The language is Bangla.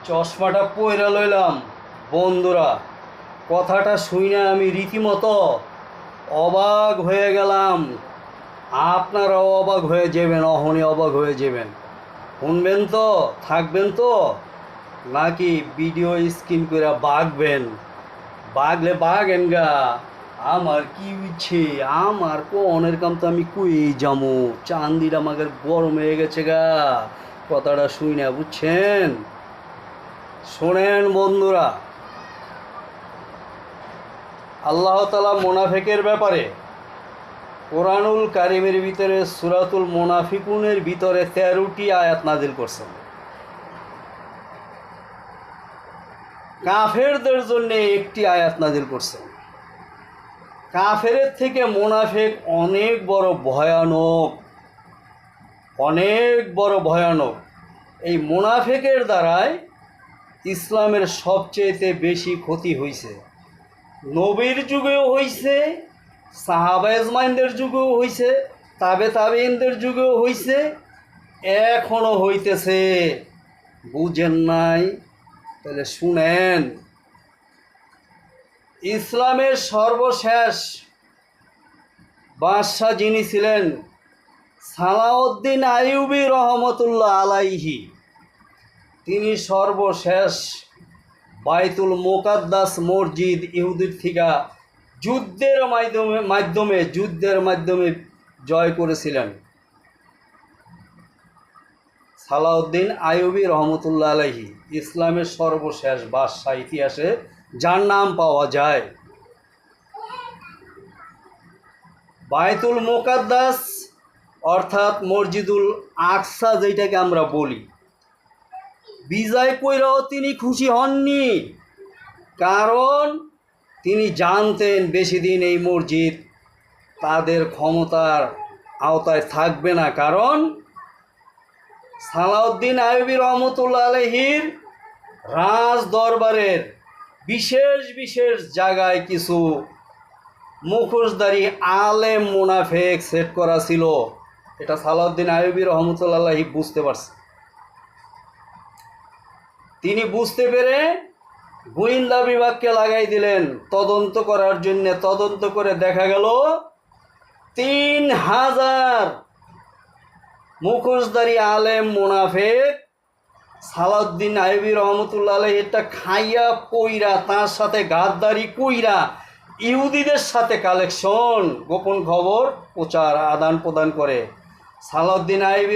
চশমাটা পইরা লইলাম বন্ধুরা, কথাটা শুনে আমি রীতিমতো অবাক হয়ে গেলাম। আপনারাও অবাক হয়ে যাবেন, অহনি অবাক হয়ে যাবেন। শুনবেন তো, থাকবেন তো, নাকি ভিডিও স্ক্রিন করে বাগবেন? বাগলে বাগেন গা, আমার কি ইচ্ছে, আমার কোনের কাম তো আমি কুই যামু, চান্দিটা আমাকে গরম হয়ে গেছে গা। কথাটা শুই না, বুঝছেন? শোনেন বন্ধুরা, আল্লাহ তাআলা মোনাফেকের ব্যাপারে কোরআনুল কারিমের ভিতরে সূরাতুল মুনাফিকুনের ভিতরে 13টি আয়াত নাজিল করছেন। কাফেরদের জন্য একটি আয়াত নাজিল করছেন। কাফেরের থেকে মোনাফেক অনেক বড় ভয়ানক, অনেক বড় ভয়ানক। এই মোনাফেকের দ্বারাই ইসলামের সবচেয়ে বেশি ক্ষতি হয়েছে। নবীর যুগেও হয়েছে, সাহাবা আজমাইনদের যুগেও হয়েছে, তাবেঈনদের যুগেও হয়েছে, এখনও হইতেছে। বুঝেন নাই? তাহলে শুনেন, ইসলামের সর্বশেষ বাদশাহ যিনি ছিলেন সালাউদ্দিন আইয়ুবী রহমতুল্লাহ আলাইহি, তিনি সর্বশেষ বাইতুল মুকাদ্দাস মসজিদ ইহুদির থেকে যুদ্ধের মাধ্যমে জয় করেছিলেন। সালাউদ্দিন আইয়ুবী রহমতুল্লাহ আলাইহি ইসলামের সর্বশেষ বাদশাহ ইতিহাসে যার নাম পাওয়া যায়। বাইতুল মুকাদ্দাস অর্থাৎ মসজিদুল আকসা যেটাকে আমরা বলি, বিজয় কইরাও তিনি খুশি হননি, কারণ তিনি জানতেন বেশি দিন এই মসজিদ তাদের ক্ষমতার আওতায় থাকবে না। কারণ সালাউদ্দিন আইয়ুবী রহমতুল্লাহ আলাইহির রাজ দরবারের বিশেষ বিশেষ জায়গায় কিছু মুখোশধারী আলেম মুনাফেক সেট করা ছিল। এটা সালাউদ্দিন আইয়ুবী রহমতুল্লাহ আলাইহি বুঝতে পারছে। তিনি বুঝতে পেরে গোয়েন্দা বিভাগকে লাগাই দিলেন তদন্ত করার জন্য। তদন্ত করে দেখা গেল 3000 মুখোশধারী আলেম মুনাফেক সালাউদ্দিন আইয়ুবী রহমতুল্লাহ আলাইহিটা খাইয়া পইরা, তার সাথে গাদ্দারি কইরা ইহুদিদের সাথে কালেকশন, গোপন খবর প্রচার আদান প্রদান করে। সালাউদ্দিন আইয়ুবী